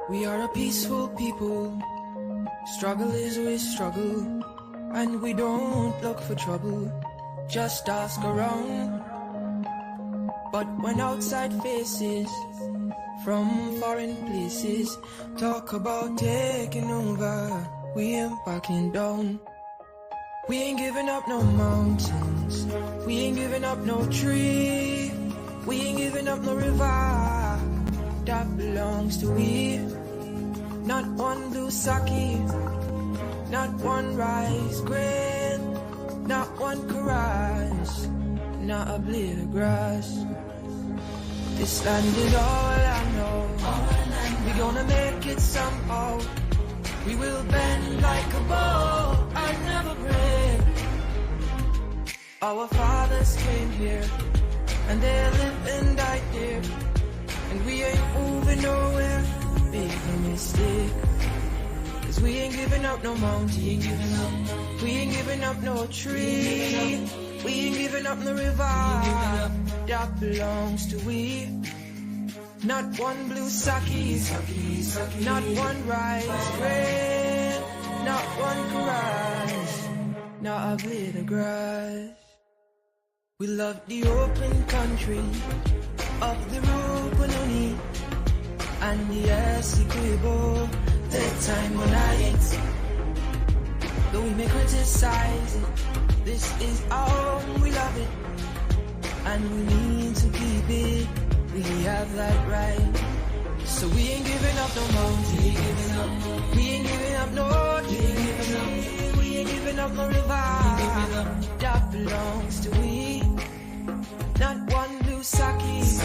We are a peaceful people. Struggle is we struggle, and we don't look for trouble. Just ask around. But when outside faces from foreign places talk about taking over, we ain't backing down. We ain't giving up no mountains, we ain't giving up no tree, we ain't giving up no river that belongs to we. Not one blue sake, not one rice grain, not one caress, not a blade of grass. This land is all I know. We gonna make it somehow. We will bend like a bow and never break. Our fathers came here, and they lived and died here, and we ain't moving nowhere. Big mistake. Cause we ain't giving up no mountain, we ain't giving up no tree, we ain't giving up no river that belongs to we. Not one blue sake, not one rice grain, not one caress, not a blade of grass. We love the open country of the Rupununi and the Essequibo, the time when I eat. Though we may criticize it, this is our home, we love it, and we need to keep it. We have that right. So we ain't giving up no mountain, we ain't giving up no tree, we ain't giving up no river that belongs to we. Not one blue sake,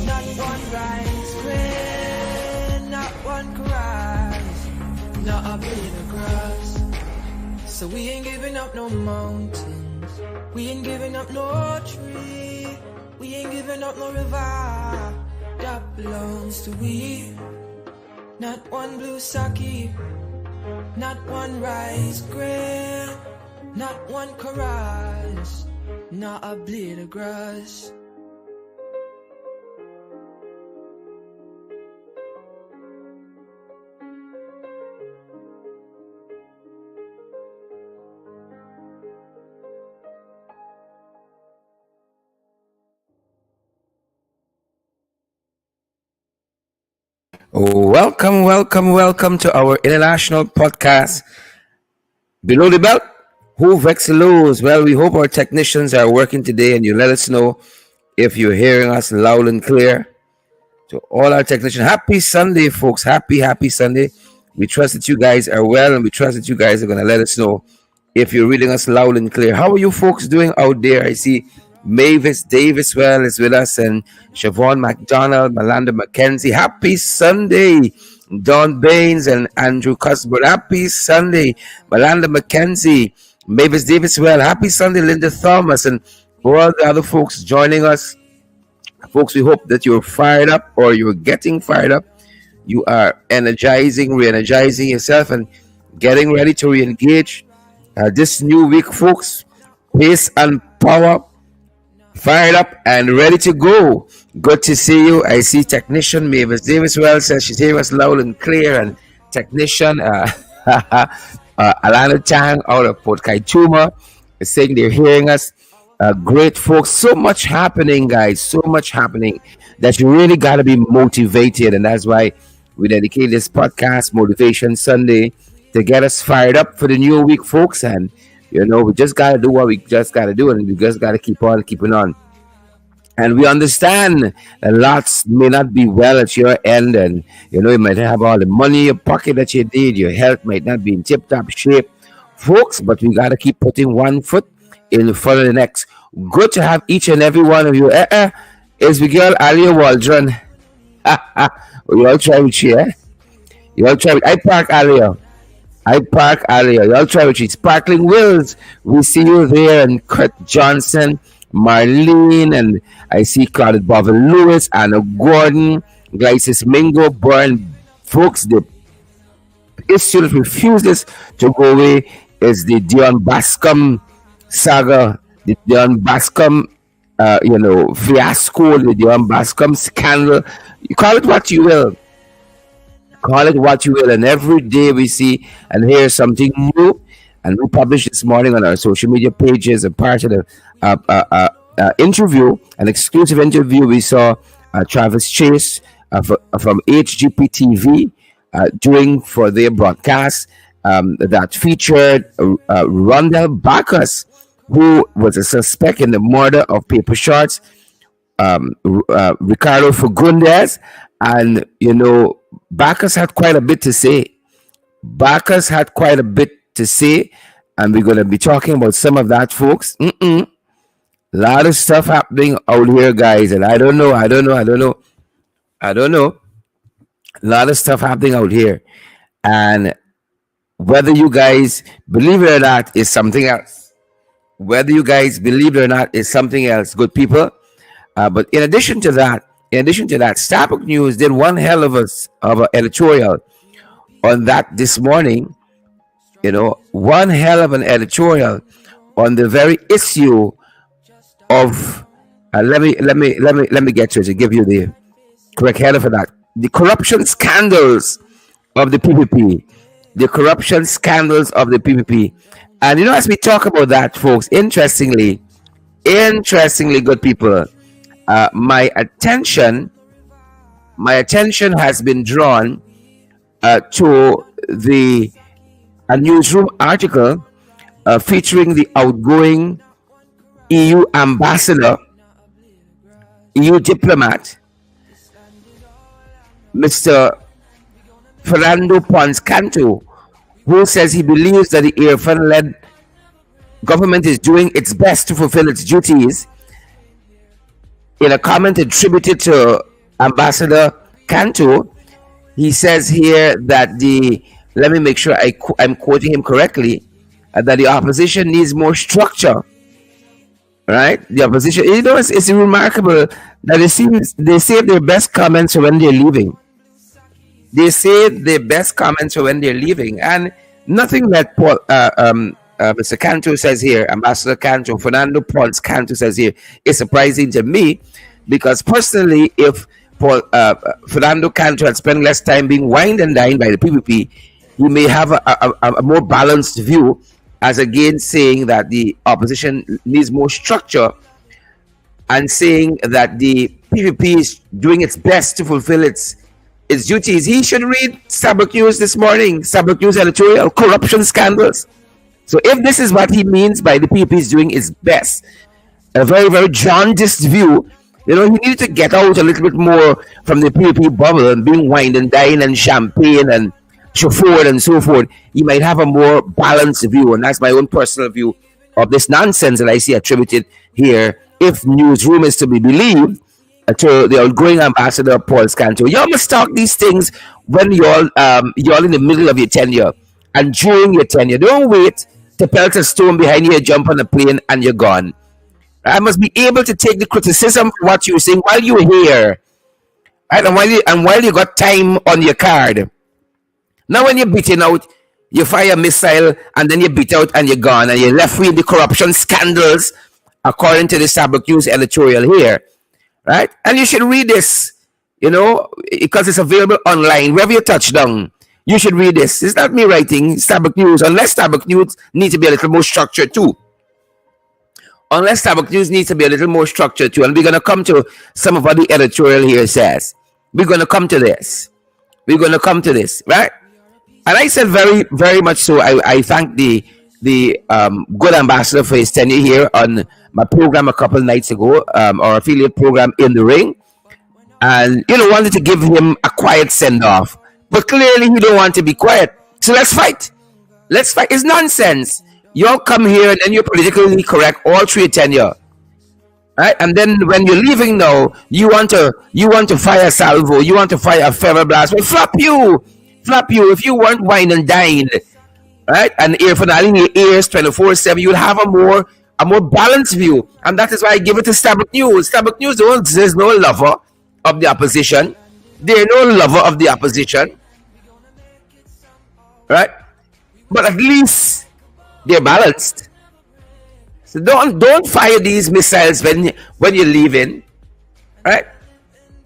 not one rice grain, not one caress, not a blade of grass. So we ain't giving up no mountains, we ain't giving up no tree, we ain't giving up no river that belongs to we. Not one blue sake, not one rice grain, not one caress, not a blade of grass. Welcome to our international podcast, Below the Belt. Who Vexelos? Well, we hope our technicians are working today, and you let us know if you're hearing us loud and clear. To all our technicians, happy Sunday, folks. Happy Sunday. We trust that you guys are well, and we trust that you guys are going to let us know if you're reading us loud and clear. How are you folks doing out there? I see Mavis Davis is with us, and Siobhan McDonald, Melinda McKenzie. Happy Sunday, Don Baines and Andrew Cuthbert. Happy Sunday, Melinda McKenzie, Mavis Davis. Happy Sunday, Linda Thomas, and for all the other folks joining us. Folks, we hope that you're fired up, or you're getting fired up. You are re-energizing yourself, and getting ready to re-engage this new week, folks. Pace and power, fired up and ready to go. Good to see you. I see technician Mavis Davis says she's hearing us loud and clear, and technician Alana Chang out of Port Kaituma is saying they're hearing us. Great folks. So much happening, guys. So much happening that you really got to be motivated, and that's why we dedicate this podcast, Motivation Sunday, to get us fired up for the new week, folks. And we just got to do what we just got to do, and we just got to keep on keeping on. And we understand that lots may not be well at your end, and you might have all the money in your pocket that you need. Your health might not be in tip-top shape, folks, but we got to keep putting one foot in front of the next. Good to have each and every one of you. Is the girl Alia Waldron? You all try with she, You all try with I Park Alia. You all try with she. Sparkling Wills, we see you there, and Kurt Johnson, Marlene, and I see Claudette Boven Lewis, Anna Gordon, Glycis Mingo, Brian. Folks, the issue that refuses to go away is the Dion Bascom saga, the Dion Bascom fiasco, the Dion Bascom scandal. You call it what you will. Call it what you will. And every day we see and hear something new. And we published this morning on our social media pages a part of the interview, an exclusive interview. We saw Travis Chase from HGP doing for their broadcast that featured Rondell Bacchus, who was a suspect in the murder of Paper Shots, Ricardo Fagundes. And, Bacchus had quite a bit to say. And we're going to be talking about some of that, folks. A lot of stuff happening out here, guys. And I don't know. A lot of stuff happening out here. And whether you guys believe it or not is something else. Good people. But in addition to that, Starbucks News did one hell of an editorial on that this morning. One hell of an editorial on the very issue of. Let me get to it to give you the correct header for that. The corruption scandals of the PPP. And as we talk about that, folks, interestingly, good people, my attention has been drawn to a newsroom article featuring the outgoing EU ambassador, EU diplomat, Mr. Fernando Pons Canto, who says he believes that the Irfan-led government is doing its best to fulfill its duties. In a comment attributed to Ambassador Canto, he says here that let me make sure I'm quoting him correctly, that the opposition needs more structure. Right? The opposition, it's remarkable that they save their best comments when they're leaving. And nothing that Mr. Canto says here, Ambassador Canto, Fernando Pons Canto says here, is surprising to me, because personally, if Fernando Canto had spent less time being wined and dined by the PPP, he may have a more balanced view, as again saying that the opposition needs more structure and saying that the PPP is doing its best to fulfill its duties. He should read Starbucks News this morning, Starbucks News editorial, corruption scandals. So if this is what he means by the PPP is doing its best, a very, very jaundiced view, he needed to get out a little bit more from the PPP bubble and being wine and dine and champagne and chauffeured and so forth. He might have a more balanced view, and that's my own personal view of this nonsense that I see attributed here, if newsroom is to be believed, to the outgoing ambassador Paul Canto. Y'all must talk these things when y'all in the middle of your tenure and during your tenure. Don't wait to pelt a stone behind you, jump on a plane, and you're gone. I must be able to take the criticism for what you're saying while you're here, right? And while you got time on your card. Now, when you're beating out, you fire a missile, and then you beat out and you're gone, and you're left with the corruption scandals, according to the Starbucks News editorial here, right? And you should read this, because it's available online. Wherever you touch down, you should read this. It's not me writing Starbucks News, unless Starbucks News needs to be a little more structured too. And we're going to come to some of what the editorial here says. We're going to come to this, right? And I said very, very much so. I thank the good ambassador for his tenure here on my program a couple nights ago, our affiliate program In the Ring, and wanted to give him a quiet send off, but clearly he don't want to be quiet. So let's fight. It's nonsense. Y'all come here and then you're politically correct all through your tenure, right? And then when you're leaving now, you want to fire salvo, you want to fire a feather blast. Well, flop you. If you weren't wine and dined, right, and earphone in your ears 24/7, you'll have a more balanced view, and that is why I give it to Starbucks News. Starbucks News there's no lover of the opposition. They're no lover of the opposition, right? But at least they're balanced. So don't fire these missiles when you're leaving, right?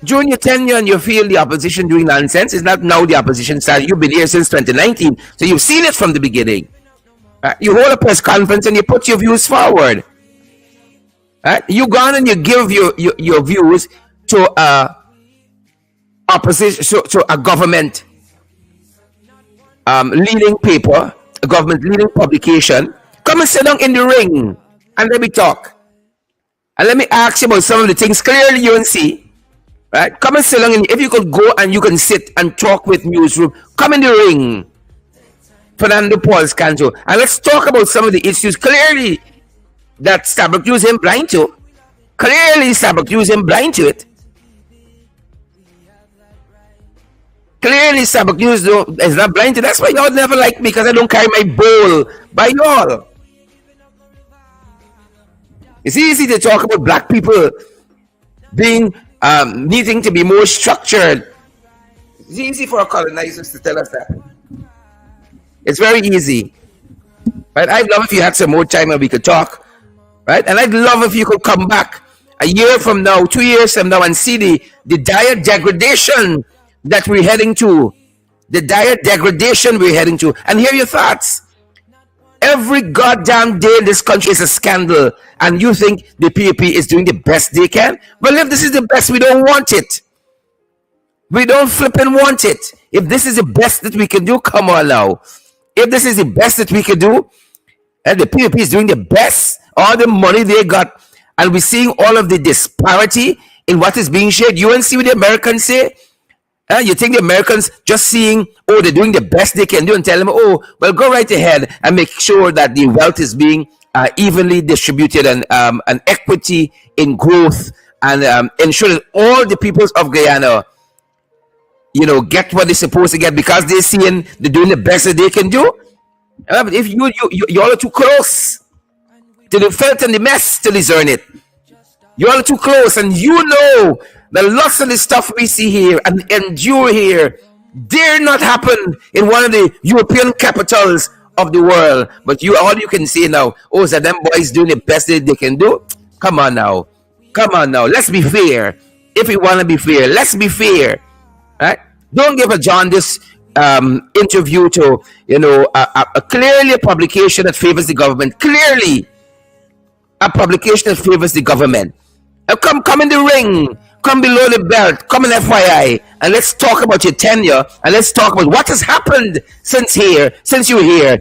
During your tenure and you feel the opposition doing nonsense, it's not now the opposition side. You've been here since 2019, so you've seen it from the beginning. You hold a press conference and you put your views forward. You go on and you give your views to opposition, so a government leading paper, a government leading publication. Come and sit down in the ring and let me talk. And let me ask you about some of the things clearly you can see. Right? Come and sit down. If you could go and you can sit and talk with newsroom, come in the ring, Fernando Paul's Canto, and let's talk about some of the issues clearly that Starbuck News him blind to. Clearly, Starbuck News him blind to it. Clearly, Starbuck News is not blind to. That's why y'all never like me, because I don't carry my bowl by y'all. It's easy to talk about black people being needing to be more structured. It's easy for our colonizers to tell us that. It's very easy. Right? I'd love if you had some more time and we could talk. Right? And I'd love if you could come back a year from now, 2 years from now, and see the dire degradation that we're heading to. The dire degradation we're heading to. And hear your thoughts. Every goddamn day in this country is a scandal, and you think the PAP is doing the best they can? Well, if this is the best, we don't want it. We don't flipping want it. If this is the best that we can do, come on now. If this is the best that we can do, and the PAP is doing the best, all the money they got, and we're seeing all of the disparity in what is being shared. You want to see what the Americans say? You think the Americans just seeing, oh, they're doing the best they can do, and tell them, oh, well, go right ahead and make sure that the wealth is being evenly distributed, and equity in growth, and ensure that all the peoples of Guyana, get what they're supposed to get, because they're seeing they're doing the best that they can do. But if you all are too close to the filth and the mess to discern it, you all are too close, and that lots of the stuff we see here and endure here dare not happen in one of the European capitals of the world. But all you can see now, is that them boys doing the best that they can do? Come on now. Let's be fair. If we want to be fair, let's be fair. Right? Don't give a jaundice interview to, a clearly a publication that favors the government. Clearly a publication that favors the government. Come in the ring. Come below the belt, come in FYI, and let's talk about your tenure, and let's talk about what has happened since you're here.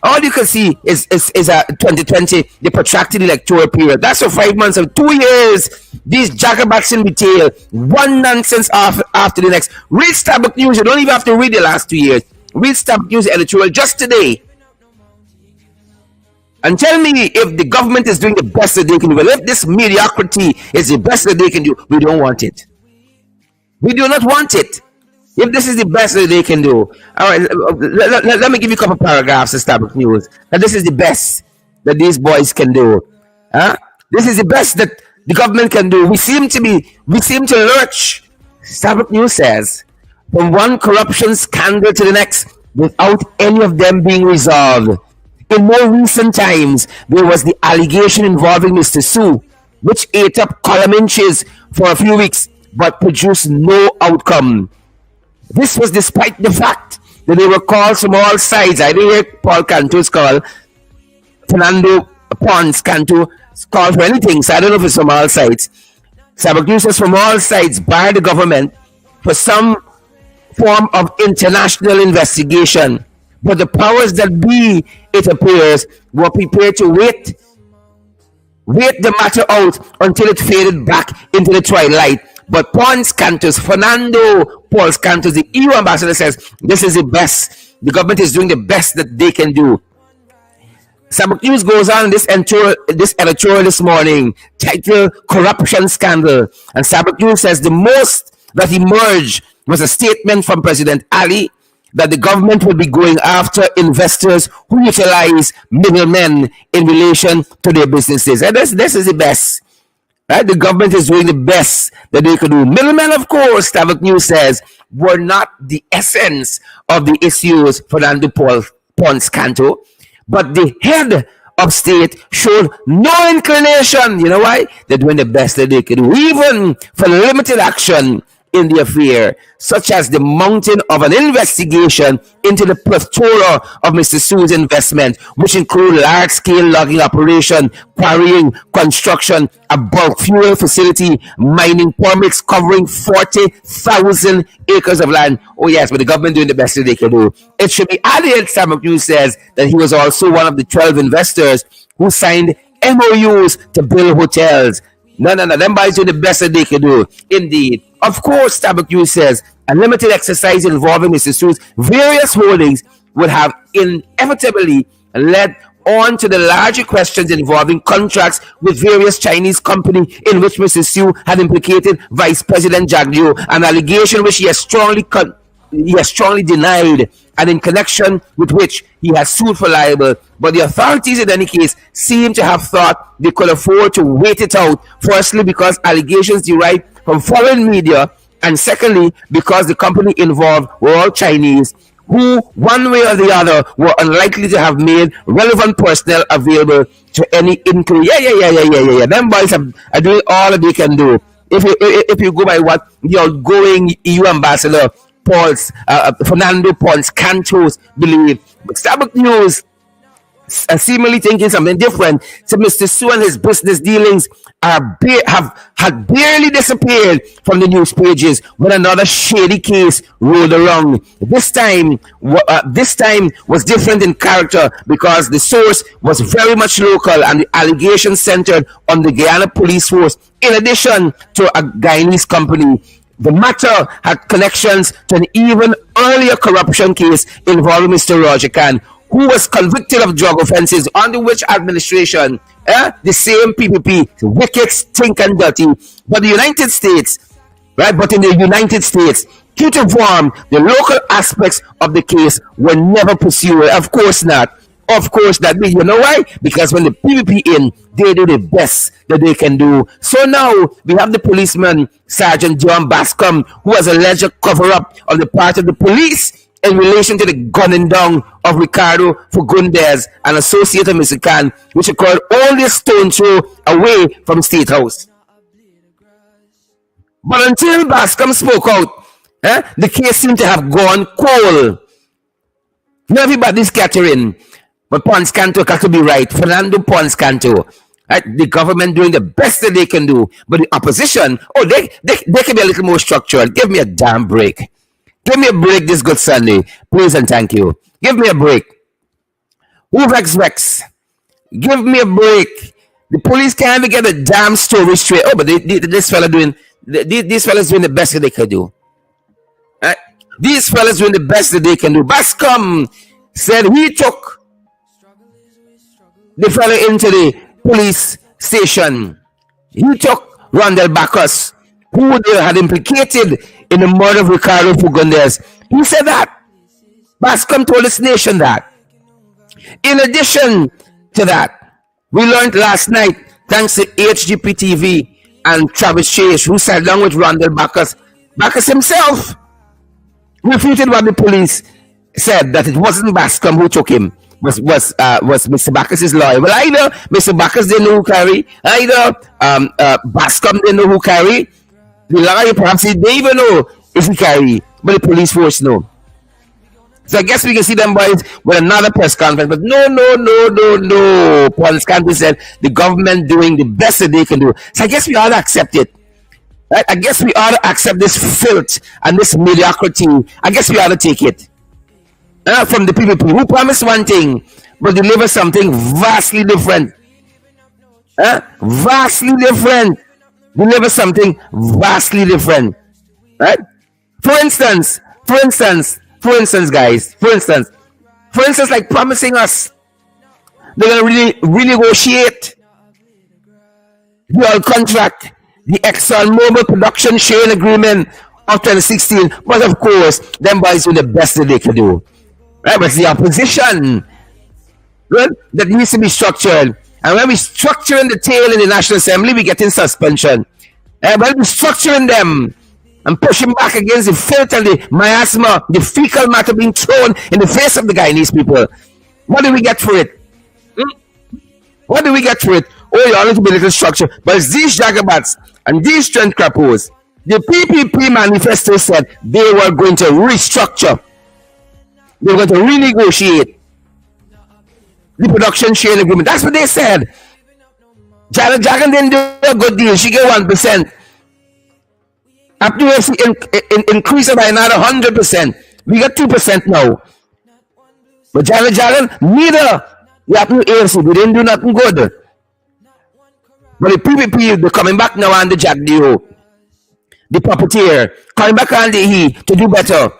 All you can see is 2020, the protracted electoral period. That's for 5 months of 2 years. These jacobats in detail, one nonsense after the next. Read Starbuck News. You don't even have to read the last 2 years. Read Starbuck News editorial just today. And tell me if the government is doing the best that they can do. Well, if this mediocrity is the best that they can do, we don't want it. We do not want it. If this is the best that they can do. All right, let me give you a couple paragraphs of Starbuck News. And this is the best that these boys can do. This is the best that the government can do. We seem to lurch. Starbuck News says, from one corruption scandal to the next, without any of them being resolved. In more recent times, there was the allegation involving Mr. Su, which ate up column inches for a few weeks, but produced no outcome. This was despite the fact that there were calls from all sides. I didn't hear Paul Canto's call, Fernando Pons Canto call for anything, so I don't know if it's from all sides. Starbuck News says from all sides by the government for some form of international investigation. But the powers that be, it appears, were prepared to wait the matter out until it faded back into the twilight. But Fernando Paul's Cantos, the EU ambassador, says this is the best. The government is doing the best that they can do. Starbuck News goes on this editorial this morning, titled Corruption Scandal. And Starbuck News says the most that emerged was a statement from President Ali that the government will be going after investors who utilize middlemen in relation to their businesses. And this is the best. Right? The government is doing the best that they could do. Middlemen, of course, Starbuck News says, were not the essence of the issues for Fernando Pons Canto, but the head of state showed no inclination. You know why? They're doing the best that they can do, even for limited action in the affair, such as the mounting of an investigation into the plethora of Mr. Su's investment, which include large-scale logging operation, quarrying, construction, a bulk fuel facility, mining permits covering 40,000 acres of land. Oh yes, but the government doing the best that they can do. It should be added, Samakyu says, that he was also one of the 12 investors who signed MOUs to build hotels. No. Them boys do the best that they can do. Indeed. Of course, Tabakyu says, a limited exercise involving Mr. Su's various holdings would have inevitably led on to the larger questions involving contracts with various Chinese companies in which Mr. Su had implicated Vice President Jagdeo, an allegation which he has strongly denied, and in connection with which he has sued for libel. But the authorities in any case seem to have thought they could afford to wait it out, firstly because allegations derived from foreign media, and secondly because the company involved were all Chinese, who one way or the other were unlikely to have made relevant personnel available to any inquiry. Yeah. Them boys are doing all that they can do. If you go by what the outgoing EU ambassador Fernando Ponce Cantos believe, but Starbucks News seemingly thinking something different. So Mr. Su and his business dealings had barely disappeared from the news pages when another shady case rolled around. This time was different in character because the source was very much local and the allegations centered on the Guyana police force in addition to a Guyanese company. The matter had connections to an even earlier corruption case involving Mr. Roger Khan, who was convicted of drug offenses under which administration the same PPP, wicked, stink and dirty. But the United States, right? But in the United States, true to form, the local aspects of the case were never pursued. Of course not. Of course not. You know why? Because when the PPP in, they do the best that they can do. So now we have the policeman, Sergeant John Bascom, who has alleged a cover-up on the part of the police in relation to the gunning down of Ricardo Fagundes, an associate of Mr. Khan, which occurred only a stone throw away from State House. But until Bascom spoke out, the case seemed to have gone cold. Now everybody's scattering. But Ponce Canto got to be right. Fernando Ponce Canto. Right? The government doing the best that they can do. But the opposition, they can be a little more structured. Give me a damn break. Give me a break this good Sunday. Please and thank you. Give me a break. Who Rex? Give me a break. The police can't even get a damn story straight. Oh, but this fella doing, these fellas doing the best that they can do. Right? These fellas doing the best that they can do. Bascom said he took the fella into the police station. He took Rondell Bacchus, who they had implicated in the murder of Ricardo Fagundes. He said that. Bascom told this nation that. In addition to that, we learned last night, thanks to HGP TV and Travis Chase, who sat down with Rondell Bacchus. Bacchus himself refuted what the police said, that it wasn't Bascom who took him. Was Mr. Bacchus' lawyer. Well, either Mr. Bacchus didn't know who carry, either Bascom didn't know who carry. The lawyer perhaps he didn't even know if he carry, but the police force know. So I guess we can see them boys with another press conference. But no. Ponce Canto said the government doing the best that they can do. So I guess we ought to accept it. Right? I guess we ought to accept this filth and this mediocrity. I guess we ought to take it. From the people who promise one thing but deliver something vastly different. Vastly different. Deliver something vastly different. Right? For instance, guys, like promising us they're going to renegotiate the oil contract, the ExxonMobil production sharing agreement of 2016. But of course, them boys do the best that they can do. Right? But it's the opposition, right, that needs to be structured. And when we structuring the tail in the National Assembly, we get in suspension. When we structuring them and pushing back against the filth and the miasma, the fecal matter being thrown in the face of the Guyanese people, what do we get for it? What do we get for it? Oh, you only to be little structure. But it's these jagabats and these strength crappos. The PPP manifesto said they were going to restructure. They were going to renegotiate the production sharing agreement. That's what they said. Janet Jackson didn't do a good deal. She get 1%. Up to increase it by another 100%. We got 2% now. But Janet Jackson, neither the Apple AFC, we didn't do nothing good. But the PPP, they're coming back now on the Jack Dio, the puppeteer, coming back on the he to do better.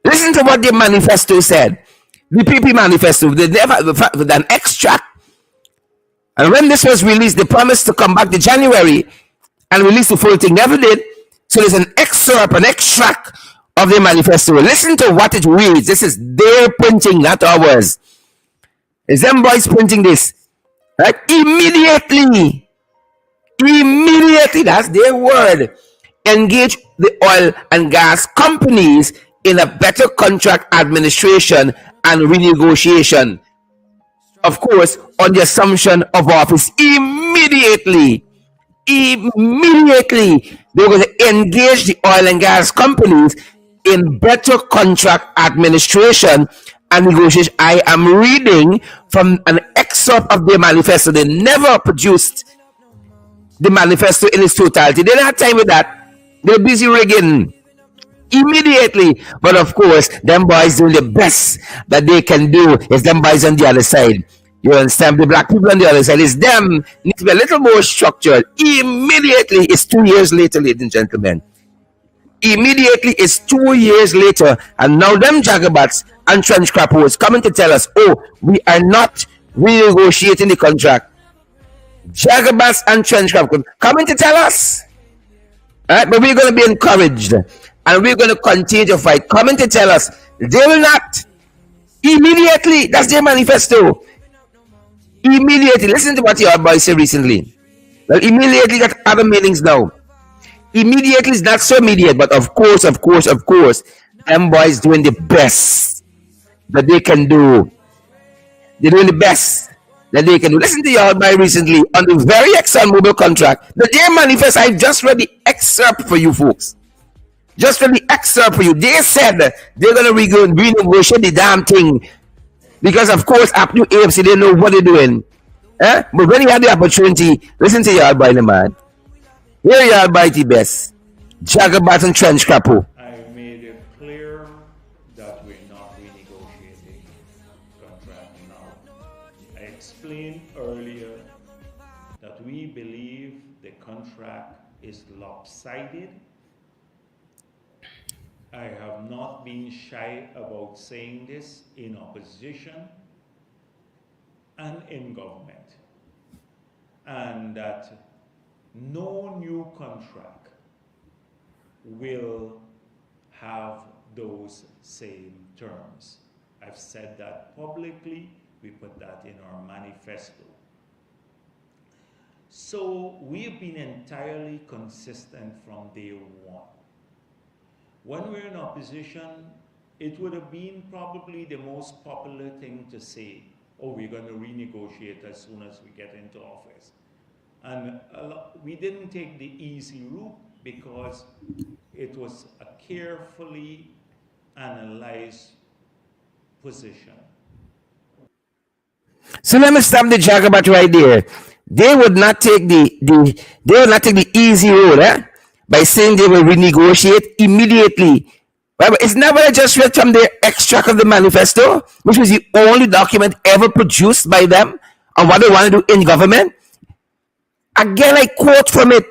Listen to what the manifesto said. The PPP manifesto, they never with an extract. And when this was released, they promised to come back to January and release the full thing. Never did. So there's an excerpt, an extract of the manifesto. Listen to what it reads. This is their printing, not ours. It's them boys printing this. Right? Immediately, that's their word. Engage the oil and gas companies in a better contract administration and renegotiation. Of course, on the assumption of office. Immediately, they're going to engage the oil and gas companies in better contract administration and negotiation. I am reading from an excerpt of their manifesto. They never produced the manifesto in its totality. They didn't have time with that. They're busy rigging immediately. But of course, them boys doing the best that they can do is them boys on the other side. You understand? The black people on the other side is them. Need to be a little more structured. Immediately, it's 2 years later, ladies and gentlemen. Immediately, it's 2 years later, and now them jagabats and trench crappers coming to tell us, oh, we are not renegotiating the contract. Jagabats and trench crappers coming to tell us. All right, but we're going to be encouraged, and we're going to continue to fight. Coming to tell us, they will not. Immediately, that's their manifesto. Immediately, listen to what your boys said recently. Well, immediately got other meanings now. Immediately is not so immediate, but of course, them boys doing the best that they can do. They're doing the best that they can do. Listen to your boy recently on the very ExxonMobil contract. The day manifest, I just read the excerpt for you folks. Just read the excerpt for you. They said they're going to renegotiate the damn thing. Because of course, up to AFC, they know what they're doing. But when you have the opportunity, listen to your boy, man. Here you are, by the best. Jagabat and Trench Capo. I made it clear that we're not renegotiating contract now. I explained earlier that we believe the contract is lopsided. I have not been shy about saying this in opposition and in government, and that no new contract will have those same terms. I've said that publicly. We put that in our manifesto. So we've been entirely consistent from day one. When we're in opposition, it would have been probably the most popular thing to say, oh, we're going to renegotiate as soon as we get into office. And we didn't take the easy route because it was a carefully analyzed position. So let me stop the jagabat right there. They would not take the easy road, by saying they will renegotiate immediately. But it's not what I just read from the extract of the manifesto, which was the only document ever produced by them on what they want to do in government. Again, I quote from it,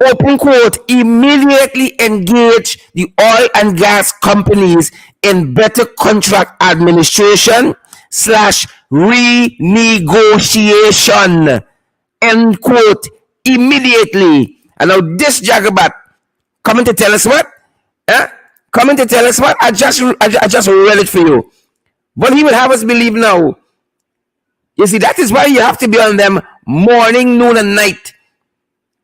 open quote, immediately engage the oil and gas companies in better contract administration / renegotiation, end quote, immediately. And now this jagabat coming to tell us what? Coming to tell us what? I just read it for you. What he will have us believe now. You see, that is why you have to be on them morning, noon, and night.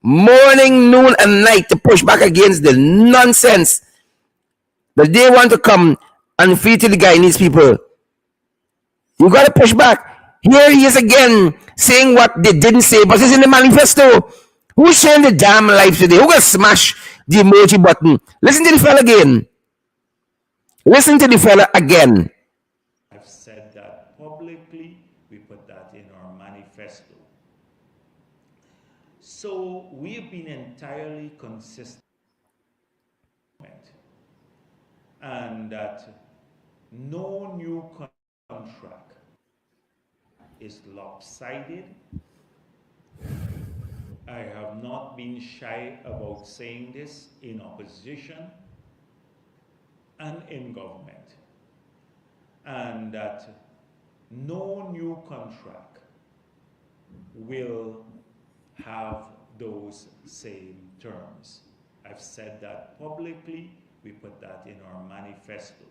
Morning, noon, and night to push back against the nonsense that they want to come and feed to the Guyanese people. You got to push back. Here he is again saying what they didn't say, but it's in the manifesto. Who's sharing the damn life today? Who gonna smash the emoji button? Listen to the fella again. Listen to the fella again. I've said that publicly. We put that in our manifesto. So we've been entirely consistent, and that no new contract is lopsided. I have not been shy about saying this in opposition and in government, and that no new contract will have those same terms. I've said that publicly. We put that in our manifesto.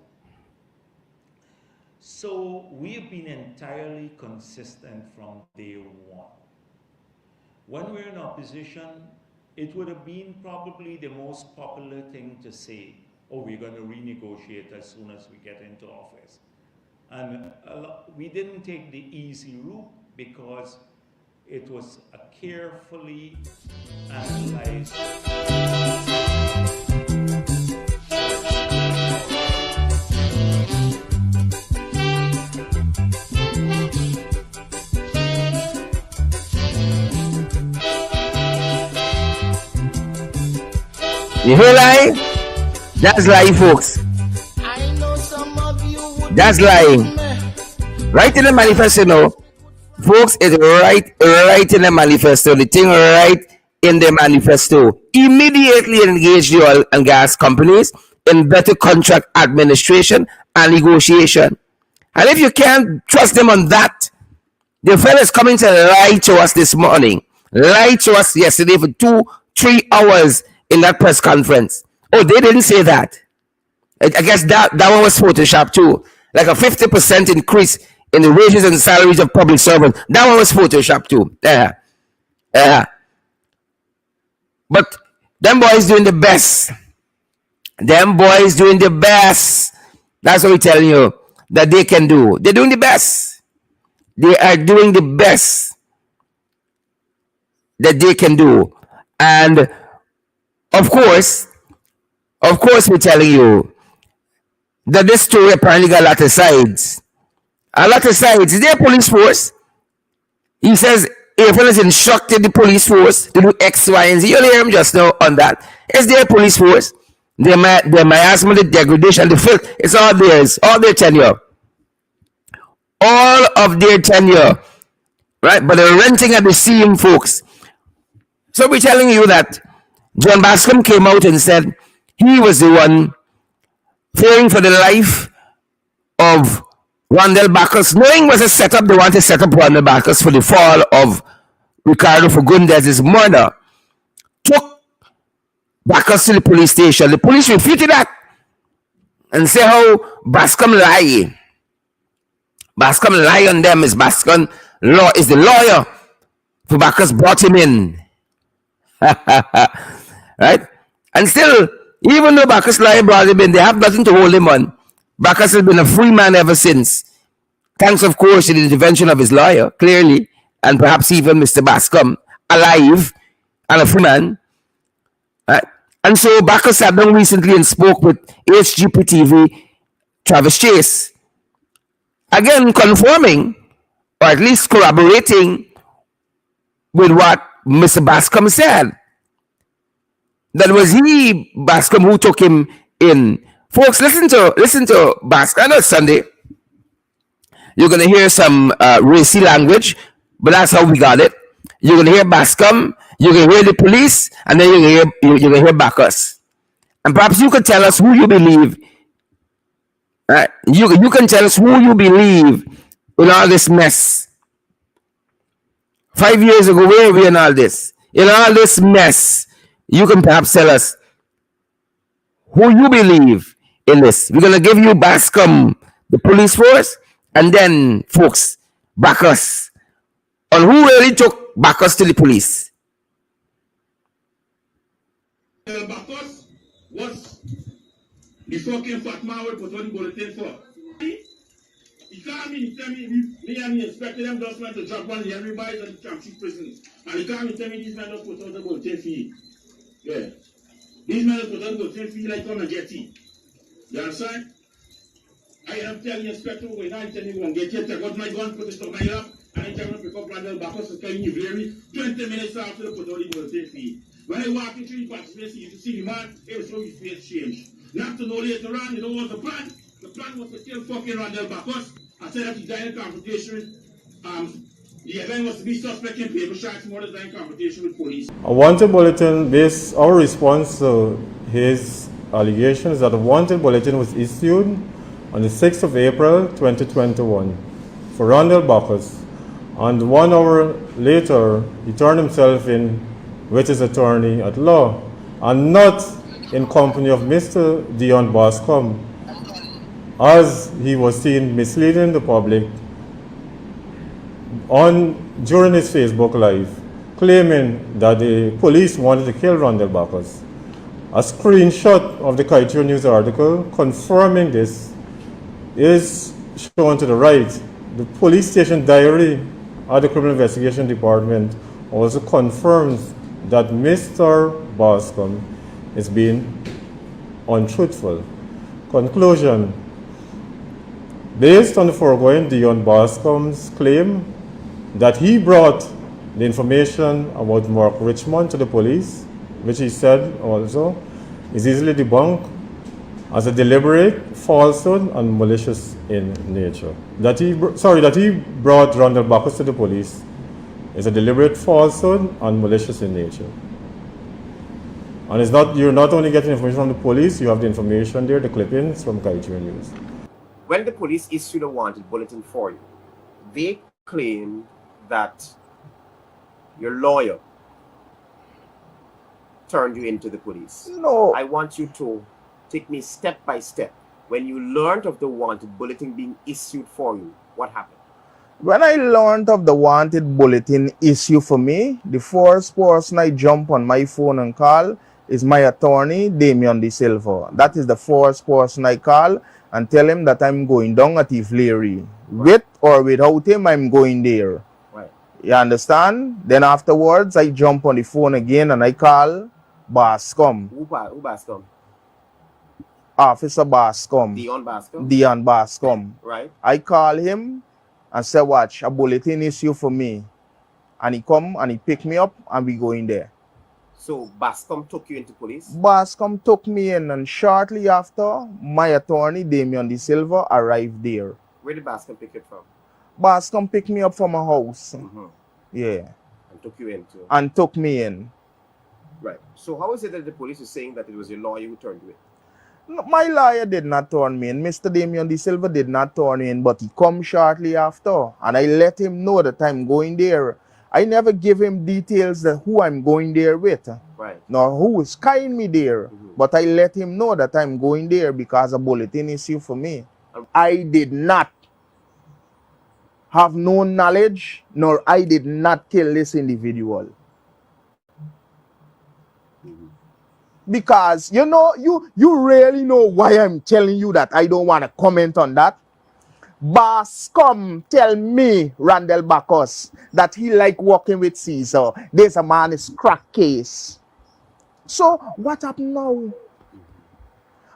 So we've been entirely consistent from day one. When we're in opposition, it would have been probably the most popular thing to say, oh, we're going to renegotiate as soon as we get into office. And we didn't take the easy route because it was a carefully analyzed. You hear lie? That's lying, folks. That's lying. Right in the manifesto, you know, folks, it's right in the manifesto. The thing right in the manifesto. Immediately engage the oil and gas companies in better contract administration and negotiation. And if you can't trust them on that, the fellas coming to lie to us this morning, lie to us yesterday for 2-3 hours in that press conference. Oh, they didn't say that. I guess that one was Photoshop too. Like a 50% increase in the wages and salaries of public servants. That one was Photoshop too. But them boys doing the best. Them boys doing the best. That's what we're telling you that they can do. They're doing the best. They are doing the best that they can do. And of course, we're telling you that this story apparently got a lot of sides. A lot of sides. Their police force. He says April has instructed the police force to do X, Y, and Z. You'll hear him just now on that. It's their police force. Their miasma, the degradation, the filth. It's all theirs. All their tenure. All of their tenure. Right? But they're renting at the seam, folks. So we're telling you that John Bascom came out and said he was the one fearing for the life of Rondell Bacchus, knowing was a setup. They want to set up Rondell Bacchus for the fall of Ricardo Fagundes' murder. Took Bacchus to the police station. The police refuted that and say how Bascom lie. Bascom lie on them. Is Bascom law is the lawyer for Bacchus brought him in. Right? And still, even though Bacchus lawyer brought him in, they have nothing to hold him on. Bacchus has been a free man ever since. Thanks, of course, to the intervention of his lawyer, clearly, and perhaps even Mr. Bascom, alive and a free man. Right? And so Bacchus sat down recently and spoke with HGP TV, Travis Chase. Again, conforming, or at least corroborating with what Mr. Bascom said. That was he, Bascom, who took him in. Folks, listen to Bascom. I know it's Sunday. You're going to hear some racy language, but that's how we got it. You're going to hear Bascom, you're going to hear the police, and then you're going to hear Bacchus. And perhaps you could tell us who you believe. You can tell us who you believe in all this mess. 5 years ago, where were we in all this? In all this mess, you can perhaps tell us who you believe in this. We're going to give you Bascom, the police force, and then, folks, Bacchus, on who really took Bacchus to the police. Bacchus was the fucking fat man we put on the bulletin for. He called me, he tell me and the inspector them just went to drop one of the everybody at the Camp prison. And he called me, tell me these men don't put out the bulletin fee. Yeah. These men don't put out the bulletin fee like come and get it. You understand? I am telling the inspector, when I tell you one get it, I got my gun, put it on my lap, and I tell him to pick up Randall Bacchus to tell you very 20 minutes after they put out the bulletin fee. When I walk into the party place, you see the man, it was so his face changed. Not to know later on, you know what the plan? The plan was to kill fucking Randall Bacchus. I said that he died in confrontation. The event was to be suspect in paper shots, more than in confrontation with police. A wanted bulletin, based our response to his allegations that a wanted bulletin was issued on the 6th of April 2021 for Randall Bacchus, and 1 hour later he turned himself in with his attorney at law and not in company of Mr. Dion Bascom, as he was seen misleading the public during his Facebook Live, claiming that the police wanted to kill Randall Bacchus. A screenshot of the Kaiju News article confirming this is shown to the right. The police station diary at the Criminal Investigation Department also confirms that Mr. Bascom is being untruthful. Conclusion. Based on the foregoing, Dion Bascom's claim that he brought the information about Mark Richmond to the police, which he said also is easily debunked as a deliberate falsehood and malicious in nature. That he brought Randall Bacchus to the police is a deliberate falsehood and malicious in nature. And you're not only getting information from the police, you have the information there, the clippings from Kaiju News. When the police issued a wanted bulletin for you, they claimed that your lawyer turned you into the police. No. I want you to take me step by step. When you learned of the wanted bulletin being issued for you, what happened? When I learned of the wanted bulletin issue for me, the first person I jump on my phone and call is my attorney, Damian De Silva. That is the first person I call and tell him that I'm going down at Ifleary. With or without him, I'm going there. Right. You understand? Then afterwards, I jump on the phone again and I call Bascom. Who Bascom? Officer Bascom. Dion Bascom? Dion Bascom. Right. I call him and say, watch, a bulletin issue for me. And he come and he pick me up and we go in there. So Bascom took you into police? Bascom took me in, and shortly after, my attorney, Damian De Silva, arrived there. Where did Bascom pick you from? Bascom picked me up from a house. Mm-hmm. Yeah. And took you in too? And took me in. Right. So how is it that the police is saying that it was your lawyer who turned you in? No, my lawyer did not turn me in. Mr. Damian De Silva did not turn me in, but he come shortly after. And I let him know that I'm going there. I never give him details that who I'm going there with. Right. Nor who is carrying me there. Mm-hmm. But I let him know that I'm going there because a bulletin issue for me. I did not have no knowledge, nor I did not kill this individual. Mm-hmm. Because, you know, you really know why I'm telling you that. I don't want to comment on that. Bascom tell me, Randall Bacchus, that he like working with Caesar. There's a man is crack case. So what happened now?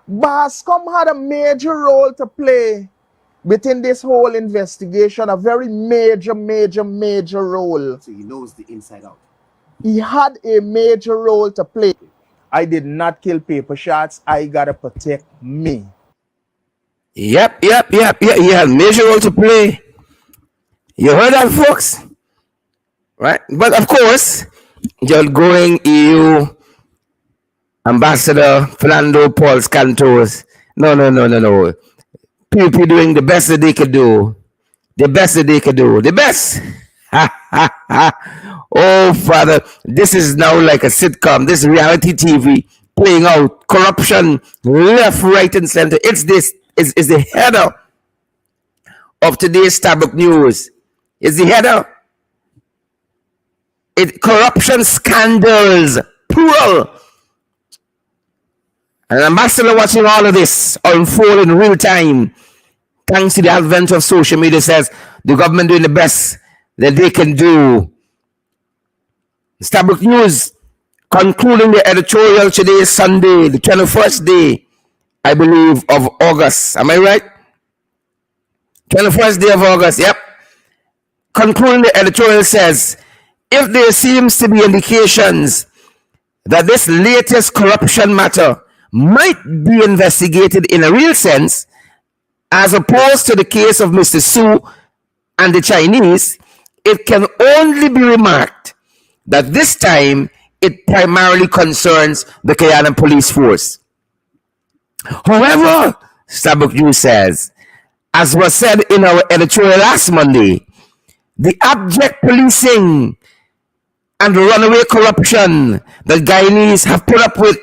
Bascom had a major role to play within this whole investigation, a very major role. So he knows the inside out. He had a major role to play. I did not kill paper shots. I gotta protect me. Yep. He had major role to play. You heard that, folks? Right? But of course, the outgoing EU Ambassador Fernando Paul Cantos. No. People doing the best that they could do. The best that they could do. The best. Oh, Father, this is now like a sitcom. This reality TV playing out corruption left, right, and center. It's the header of today's Starbuck News. It's the header. Corruption scandals, plural. And ambassador watching all of this unfold in real time. thanks to the advent of social media, says the government doing the best that they can do. Starbuck News concluding the editorial today, Sunday, the 21st day, I believe, of August. Am I right? 21st day of August, yep. Concluding the editorial says, if there seems to be indications that this latest corruption matter might be investigated in a real sense, as opposed to the case of Mr. Su and the Chinese, it can only be remarked that this time it primarily concerns the Guyana police force. However, Starbuck News says, as was said in our editorial last Monday, the abject policing and the runaway corruption that Guyanese have put up with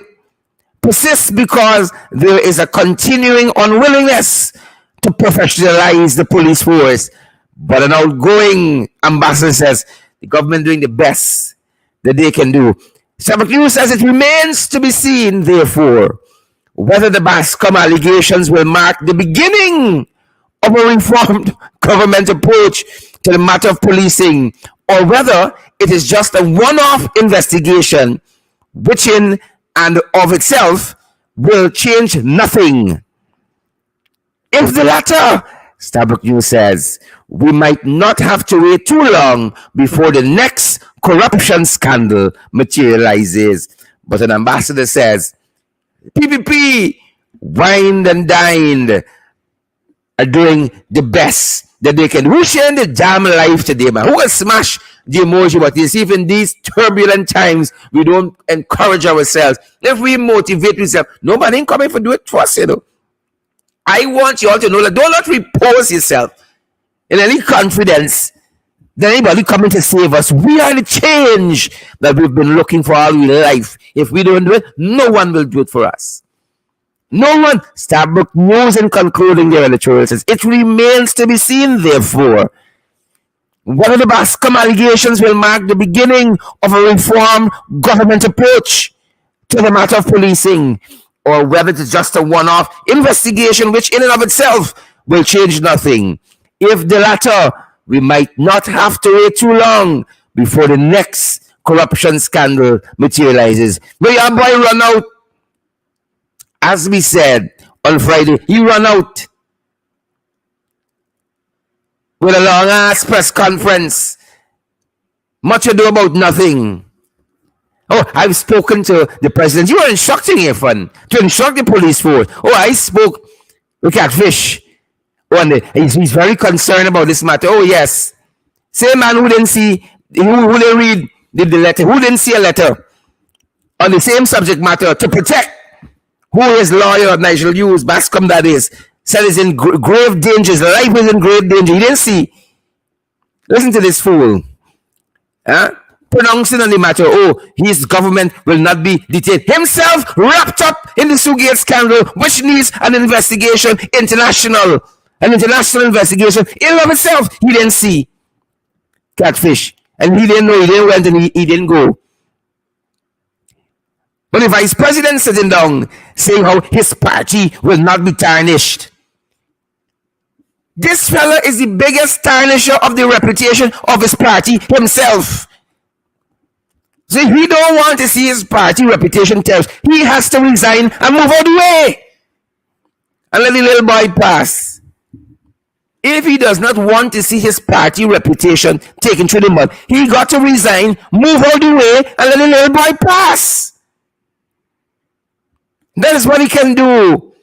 persists because there is a continuing unwillingness to professionalize the police force. But an outgoing ambassador says the government doing the best that they can do. Starbuck News says it remains to be seen, therefore, whether the Bascom allegations will mark the beginning of a reformed government approach to the matter of policing, or whether it is just a one-off investigation which in and of itself will change nothing. If the latter, Starbuck News says, we might not have to wait too long before the next corruption scandal materializes. But an ambassador says, PPP, wined and dined, are doing the best that they can. Who's sharing the damn life today, man? Who can smash the emoji? But you see, if in these turbulent times we don't encourage ourselves, if we motivate ourselves, nobody ain't coming for do it for us, you know. I want you all to know that don't not repose yourself in any confidence that anybody coming to save us. We are the change that we've been looking for all our life. If we don't do it, no one will do it for us. No one. Starbuck News in concluding their editorial says, it remains to be seen, therefore, whether the Bascom allegations will mark the beginning of a reformed government approach to the matter of policing, or whether it's just a one-off investigation which in and of itself will change nothing. If the latter, we might not have to wait too long before the next corruption scandal materializes. But your boy run out. As we said on Friday, he ran out with a long-ass press conference. Much ado about nothing. Oh, I've spoken to the president. You were instructing here, fun, to instruct the police force. Oh, I spoke with Catfish. Oh, and he's very concerned about this matter. Oh, yes. Same man who didn't see, who didn't read the letter, who didn't see a letter on the same subject matter to protect who his lawyer, Nigel Hughes, Bascom that is, said is in grave danger. His life is in grave danger. He didn't see. Listen to this fool. Huh? Pronouncing on the matter, oh, his government will not be detained. Himself wrapped up in the Sugate scandal, which needs an investigation, an international investigation. In and of itself, he didn't see Catfish. And he didn't know, he didn't went, and he didn't go. But the vice president sitting down saying how his party will not be tarnished. This fella is the biggest tarnisher of the reputation of his party himself. So if he don't want to see his party reputation tarnished, he has to resign and move out of the way and let the little boy pass. If he does not want to see his party reputation taken through the mud, he got to resign, move out of the way, and let the little boy pass. That is what he can do.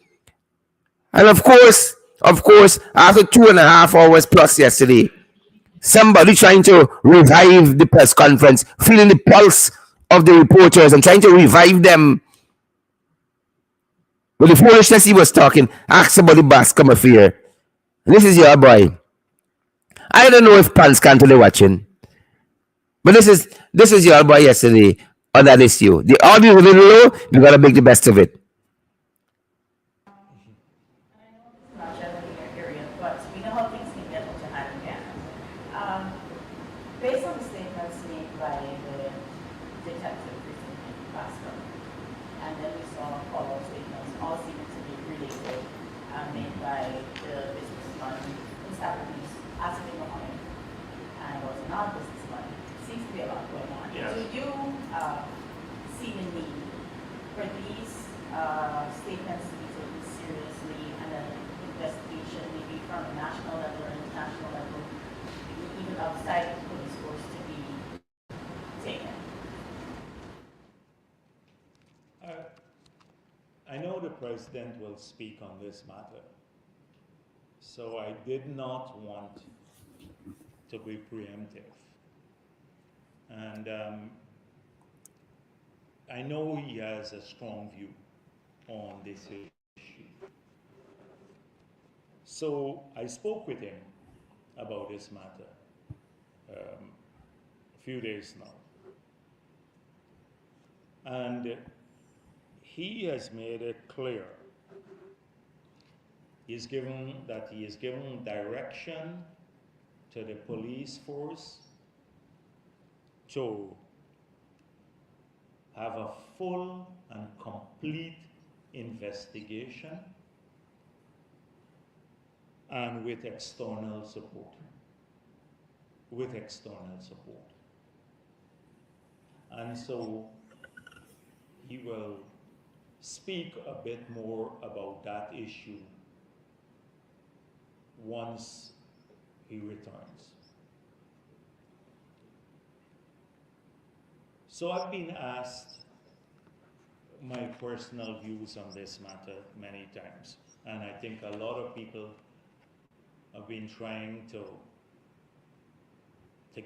And of course, after 2.5 hours plus yesterday, somebody trying to revive the press conference, feeling the pulse of the reporters and trying to revive them with the foolishness he was talking, asked about the Bascom affair. And this is your boy. I don't know if Pans Cantley watching, but this is your boy yesterday on that issue. The audio is a little low, you gotta make the best of it. Based on the statements made by the detective recently, Bascom, and then we saw follow-up statements, all seeming to be related, made by the business president will speak on this matter. So I did not want to be preemptive. And I know he has a strong view on this issue. So I spoke with him about this matter a few days now. And he has made it clear he is given direction to the police force to have a full and complete investigation and with external support. And so he will speak a bit more about that issue once he returns. So I've been asked my personal views on this matter many times, and I think a lot of people have been trying to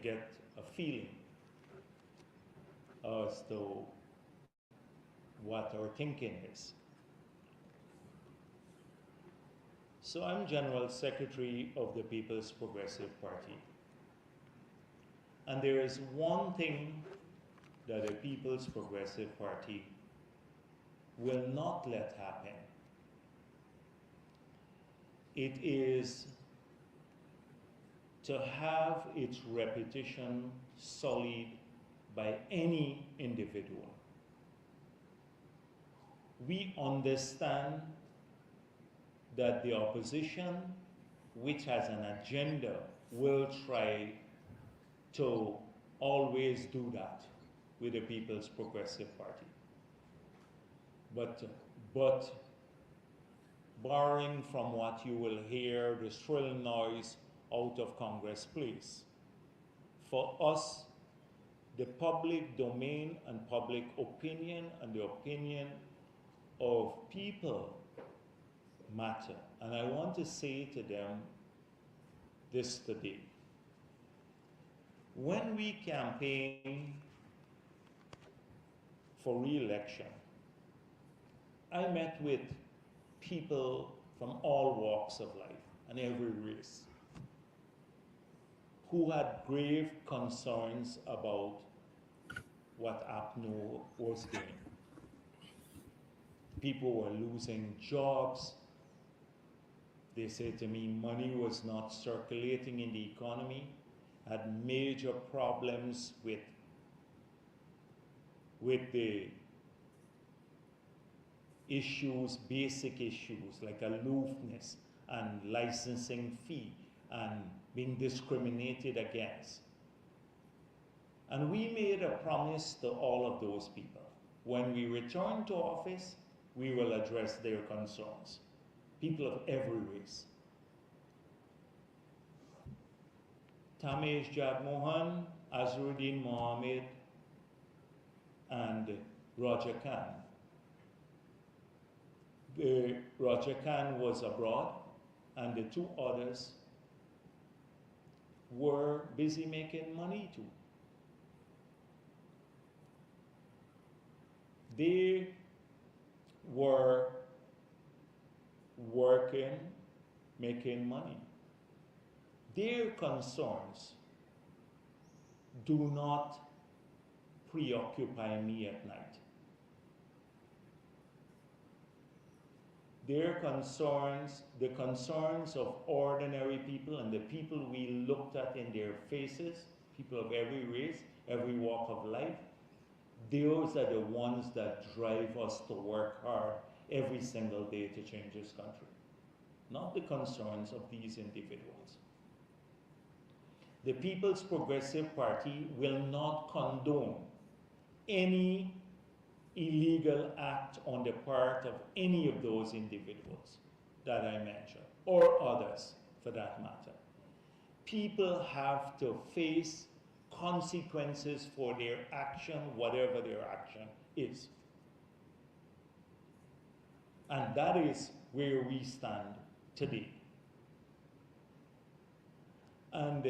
get a feeling as to what our thinking is. So I'm General Secretary of the People's Progressive Party. And there is one thing that the People's Progressive Party will not let happen. It is to have its reputation sullied by any individual. We understand that the opposition, which has an agenda, will try to always do that with the People's Progressive Party. But barring from what you will hear, the shrill noise out of Congress Place, for us, the public domain and public opinion and the opinion of people matter. And I want to say to them this today. When we campaign for re-election, I met with people from all walks of life and every race who had grave concerns about what APNO was doing. People were losing jobs. They said to me, money was not circulating in the economy, had major problems with the issues, basic issues like aloofness and licensing fee and being discriminated against. And we made a promise to all of those people. When we return to office, we will address their concerns. People of every race. Tamesh Jagmohan, Azruddin Mohammed, and Roger Khan. Roger Khan was abroad, and the two others were busy making money too. They were working, making money. Their concerns do not preoccupy me at night. Their concerns, the concerns of ordinary people and the people we looked at in their faces, people of every race, every walk of life, those are the ones that drive us to work hard every single day to change this country, not the concerns of these individuals. The People's Progressive Party will not condone any illegal act on the part of any of those individuals that I mentioned, or others for that matter. People have to face consequences for their action, whatever their action is. And that is where we stand today. And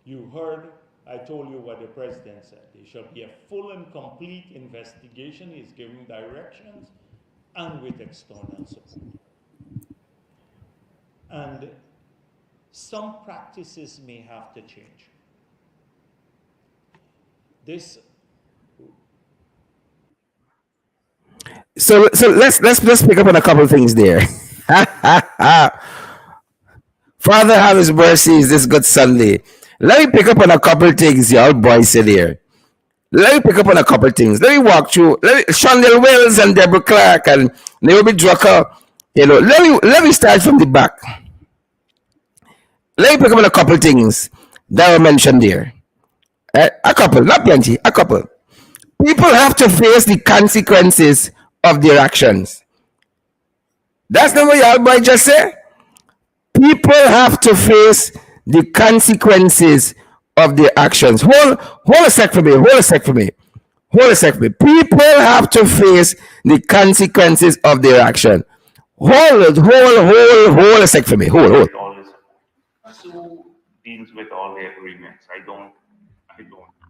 you heard, I told you what the president said. There shall be a full and complete investigation. He's giving directions and with external support. And some practices may have to change. This. So let's pick up on a couple of things there. Father have his mercies this good Sunday. Let me pick up on a couple of things y'all boys said here. Let me pick up on a couple of things. Let me walk through. Chandel Wells and Deborah Clark and Naomi Drucker. You know, let me start from the back. Let me pick up on a couple of things that were mentioned there. A couple, not plenty, a couple. People have to face the consequences of their actions. That's not what y'all boy just said. People have to face the consequences of their actions. Hold a sec for me. People have to face the consequences of their action. Hold a sec for me. Hold. Sue deals with all the agreements. I don't.